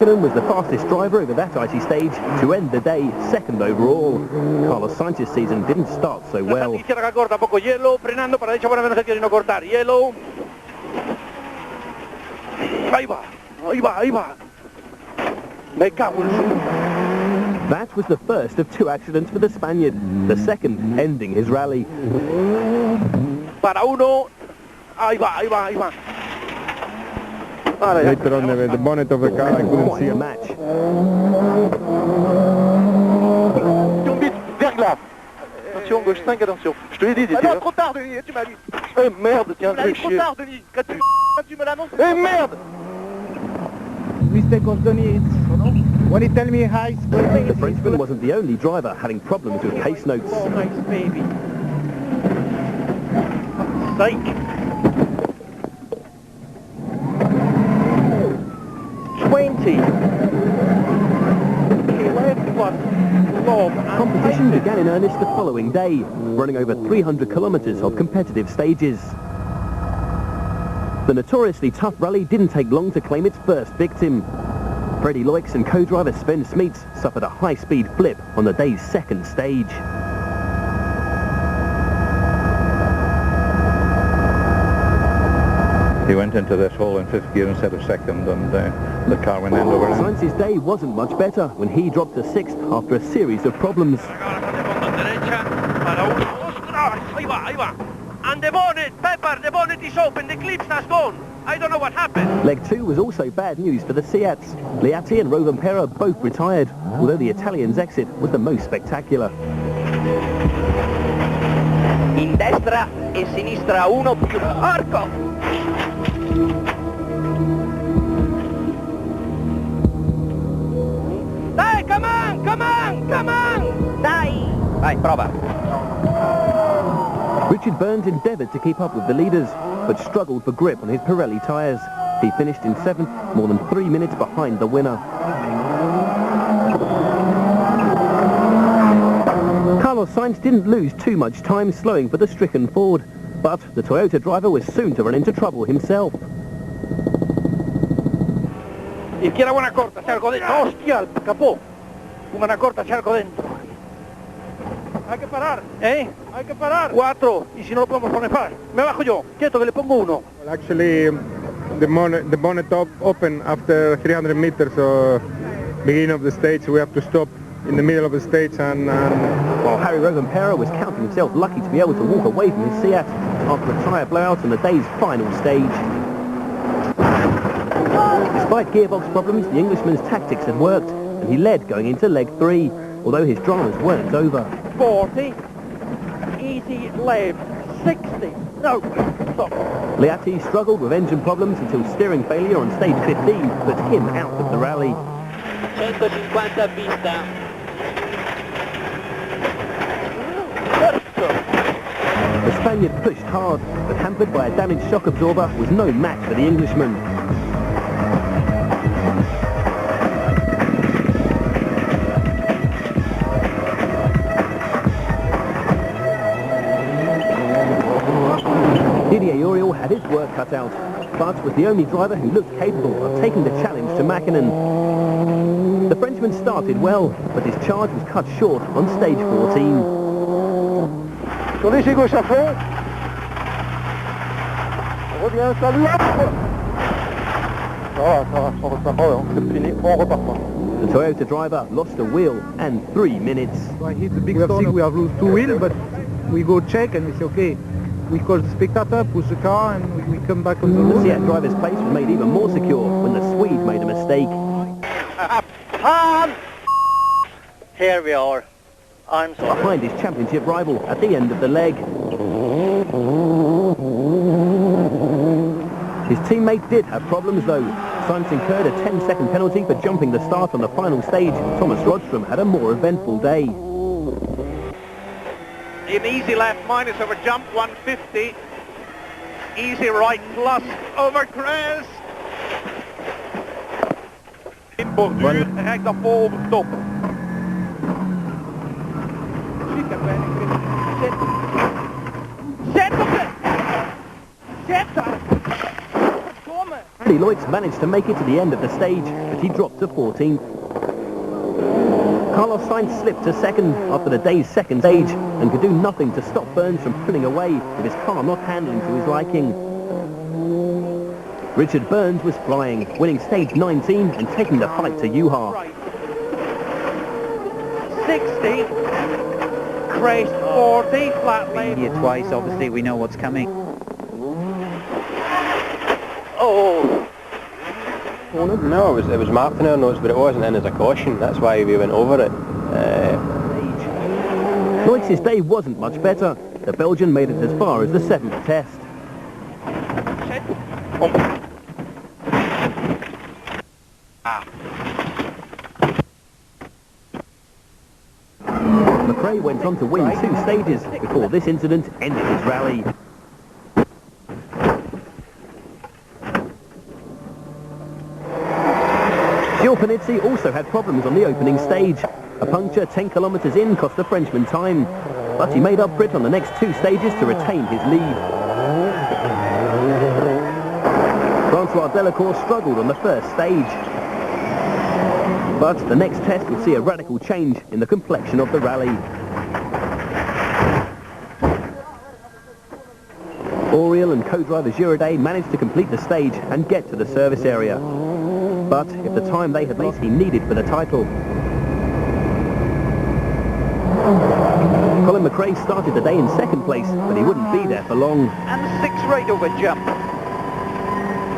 Mäkinen was the fastest driver over that icy stage to end the day second overall. Carlos Sainz's season didn't start so well. Izquierda corta, poco hielo, frenando para derecha, bueno, menos el no cortar, hielo. Ahí va, ahí va, ahí va. Me cago en su... That was the first of two accidents for the Spaniard, the second ending his rally. Para uno, ahí va, ahí va, ahí va. Later on, the bonnet of the car, I couldn't Quite see a him. match. Verglas. Attention, gauche 5, attention. Je te l'ai dit, non, trop tard, Denis, tu m'as dit. Eh merde, tiens, tu trop tard, Denis. Tu me l'annonces. Eh merde. Mistake of Denis. When he tell me hi, The Frenchman wasn't the only driver having problems with pace notes. Oh, nice baby. Psych. 20. Competition began in earnest the following day, running over 300 kilometres of competitive stages. The notoriously tough rally didn't take long to claim its first victim. Freddie Loix and co-driver Sven Smits suffered a high-speed flip on the day's second stage. He went into this hole in fifth gear instead of second, and the car went end over end. Sainz's day wasn't much better when he dropped to sixth after a series of problems. And the bonnet, Pepper, the bonnet is open, the clips has gone. I don't know what happened. Leg 2 was also bad news for the Seats. Liatti and Rovanperä both retired, although the Italian's exit was the most spectacular. In destra e sinistra uno più arco. Dai, come on, come on, come on! Dai! Vai, prova. Richard Burns endeavoured to keep up with the leaders, but struggled for grip on his Pirelli tyres. He finished in 7th, more than 3 minutes behind the winner. Carlos Sainz didn't lose too much time slowing for the stricken Ford, but the Toyota driver was soon to run into trouble himself. Izquierda buena corta, charco dentro. ¡Hostia, el capó! Buena corta, charco dentro. Hay que parar, ¿eh? Hay que parar. 4, y si no lo podemos poner par. Me bajo yo, quieto, que le pongo 1. Well, actually, the bonnet open after 300 meters, so beginning of the stage, we have to stop in the middle of the stage and While Harry Rovanperä was counting himself lucky to be able to walk away from his Seat after a tyre blowout on the day's final stage. Despite gearbox problems, the Englishman's tactics had worked, and he led going into leg 3, although his dramas weren't over. 40, easy left, 60, no, stop. Liatti struggled with engine problems until steering failure on stage 15 put him out of the rally. 150 a pista. The Spaniard pushed hard, but hampered by a damaged shock absorber, was no match for the Englishman. Didier Auriol had his work cut out, but was the only driver who looked capable of taking the challenge to Mäkinen. The Frenchman started well, but his charge was cut short on stage 14. Tournez gauche à fond. Reviens, salut, hop. C'est fini, on repart pas. The Toyota driver lost a wheel and 3 minutes. So I hit the big stone. We have lost 2 wheels, but we go check and we say, okay, we call the spectator, push the car, and we come back on the The road. Seat driver's place was made even more secure when the Swede made a mistake. Here we are. I'm sorry. Behind his championship rival at the end of the leg. His teammate did have problems though. Sainz incurred a 10-second penalty for jumping the start on the final stage. Thomas Rodstrom had a more eventful day. In easy left, minus over jump, 150. Easy right, plus over crest. In borduur, rijk dan vol op de top. Zet op de... Zet daar! Verdomme! Leutz managed to make it to the end of the stage, but he dropped to 14th. Carlos Sainz slipped to second after the day's second stage and could do nothing to stop Burns from pulling away with his car not handling to his liking. Richard Burns was flying, winning stage 19 and taking the fight to Juha. 60, crest 40, flat lane. Here twice, obviously we know what's coming. Oh! No, it was marked in our notes, but it wasn't in as a caution. That's why we went over it. Leutz's day wasn't much better. The Belgian made it as far as the 7th test. McRae went on to win 2 stages before this incident ended his rally. Gilles Panizzi also had problems on the opening stage. A puncture 10 kilometres in cost the Frenchman time, but he made up for it on the next 2 stages to retain his lead. Francois Delacour struggled on the first stage, but the next test would see a radical change in the complexion of the rally. Auriol and co-driver Girardet managed to complete the stage and get to the service area. But if the time they had lost, he needed for the title. Colin McRae started the day in second place, but he wouldn't be there for long. And 6 right over jump.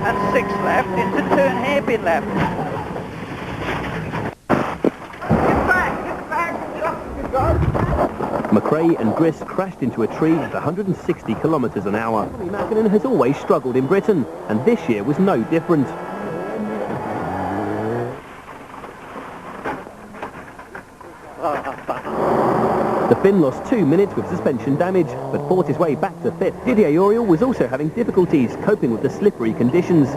And 6 left into turn hairpin left. McRae and Grist crashed into a tree at 160 kilometres an hour. Mäkinen has always struggled in Britain, and this year was no different. The Finn lost 2 minutes with suspension damage, but fought his way back to 5th. Didier Auriol was also having difficulties coping with the slippery conditions.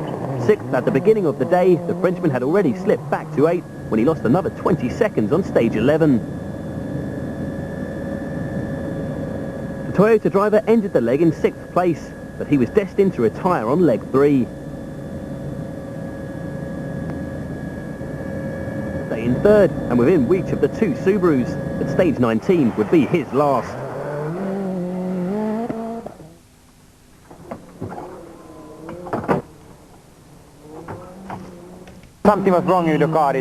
6th at the beginning of the day, the Frenchman had already slipped back to 8th when he lost another 20 seconds on stage 11. The Toyota driver ended the leg in 6th place, but he was destined to retire on leg 3. In 3rd and within reach of the 2 Subarus, but stage 19 would be his last. Something was wrong with the car.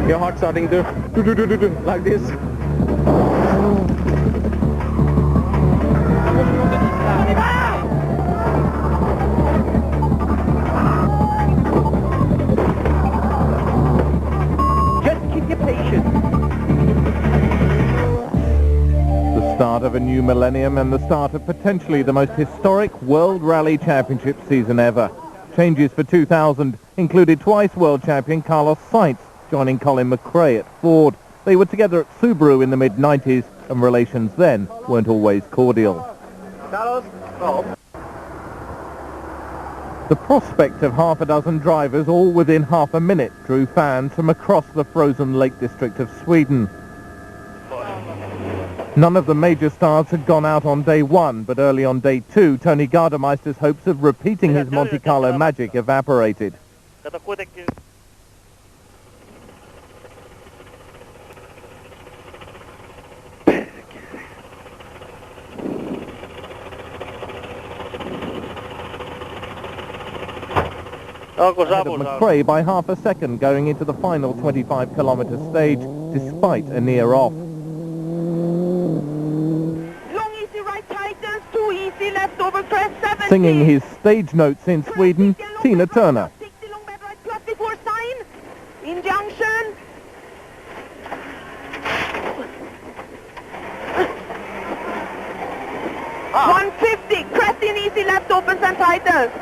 Your heart starting to do like this. Start of a new millennium and the start of potentially the most historic World Rally Championship season ever. Changes for 2000 included twice world champion Carlos Sainz joining Colin McRae at Ford. They were together at Subaru in the mid-90s and relations then weren't always cordial. The prospect of half a dozen drivers all within half a minute drew fans from across the frozen Lake District of Sweden. None of the major stars had gone out on day 1, but early on day 2, Tony Gardemeister's hopes of repeating his Monte Carlo magic evaporated. Ahead of McRae by half a second going into the final 25-kilometre stage, despite a near off. Singing his stage notes in Sweden, Tina Turner. In junction. Ah. 150, crest in easy left, opens and tightens.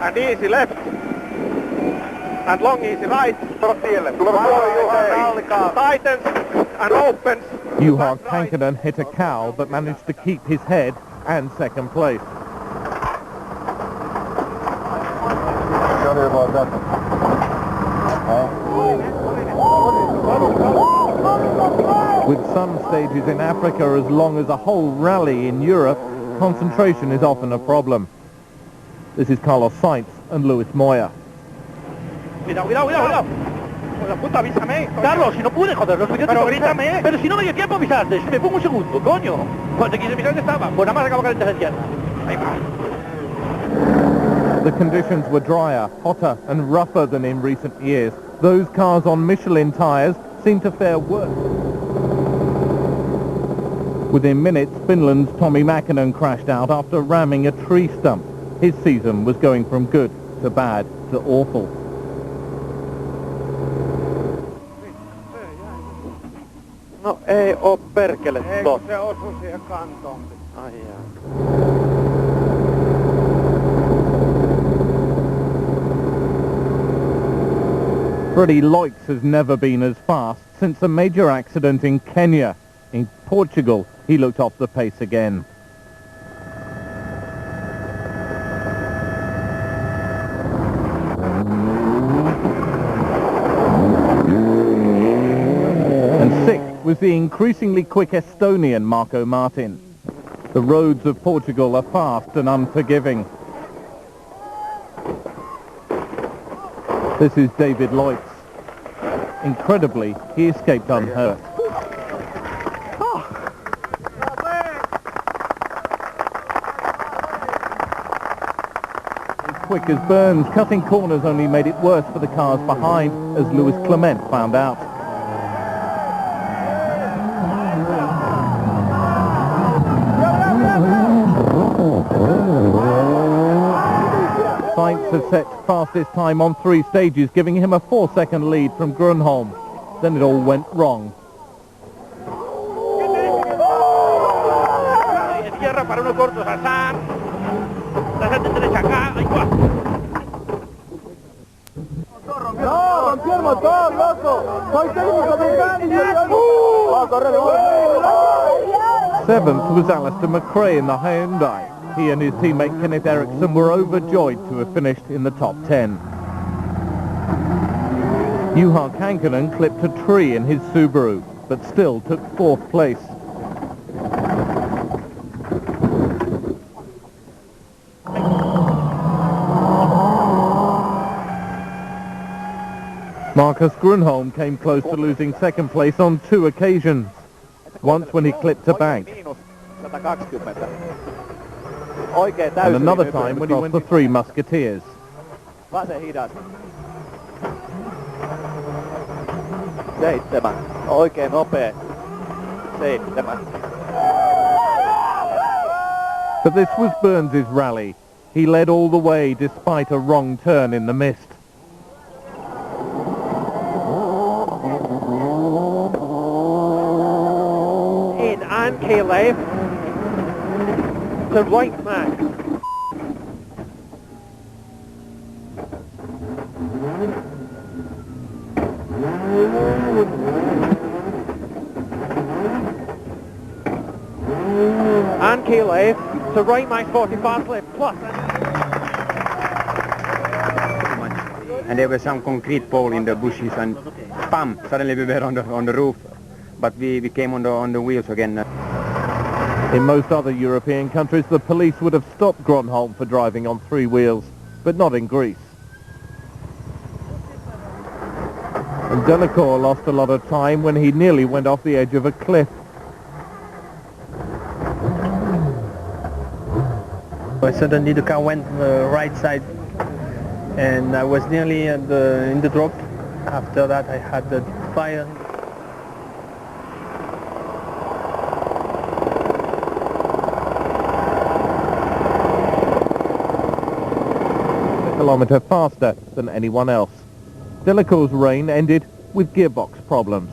And easy left. And long easy right. Tightens and opens. Juha Kankkunen hit a cow but managed to keep his head and second place. With some stages in Africa as long as a whole rally in Europe, concentration is often a problem. This is Carlos Sainz and Luis Moya. Cuidado, cuidado, cuidado, cuidado. Joder, puta, avísame. Carlos, si no pude, joder, los videos. Pero grítame. Pero si no me dio tiempo a avisarte, si me pongo un segundo, coño. Cuando te quise avisar que estaba, pues nada más acabo caliente de izquierda. Ahí va. The conditions were drier, hotter and rougher than in recent years. Those cars on Michelin tyres seemed to fare worse. Within minutes, Finland's Tommi Mäkinen crashed out after ramming a tree stump. His season was going from good to bad to awful. No ei oo perkele tot. Se osui siihen kantoon. Ai jaa. Freddie Loix has never been as fast since a major accident in Kenya. In Portugal, he looked off the pace again. And sixth was the increasingly quick Estonian Marco Martin. The roads of Portugal are fast and unforgiving. This is David Loix. Incredibly, he escaped unhurt. As quick as Burns, cutting corners only made it worse for the cars behind, as Luis Clement found out. Sainz has set fastest time on 3 stages, giving him a 4-second lead from Grönholm. Then it all went wrong. Tierra para unos cortos, Hassan. La gente derecha acá, ahí va. No, rompí el motor, loco. Soy técnico mecánico. Va a correr. 7th was Alistair McRae in the Hyundai. He and his teammate Kenneth Eriksson were overjoyed to have finished in the top 10. Juha Kankkunen clipped a tree in his Subaru, but still took 4th place. Marcus Grönholm came close to losing 2nd place on 2 occasions. Once when he clipped a bank, and another time when he went the Three Musketeers. But this was Burns' rally. He led all the way despite a wrong turn in the mist. In and K left. The right Max. And K left. To right Max 40 fast left plus. And there was some concrete pole in the bushes, and bam! Suddenly we were on the roof, but we came on the wheels again. In most other European countries, the police would have stopped Grönholm for driving on 3 wheels, but not in Greece. And Delacour lost a lot of time when he nearly went off the edge of a cliff. Suddenly the car went right side, and I was nearly in the drop. After that I had the fire. A kilometre faster than anyone else. Delacour's reign ended with gearbox problems.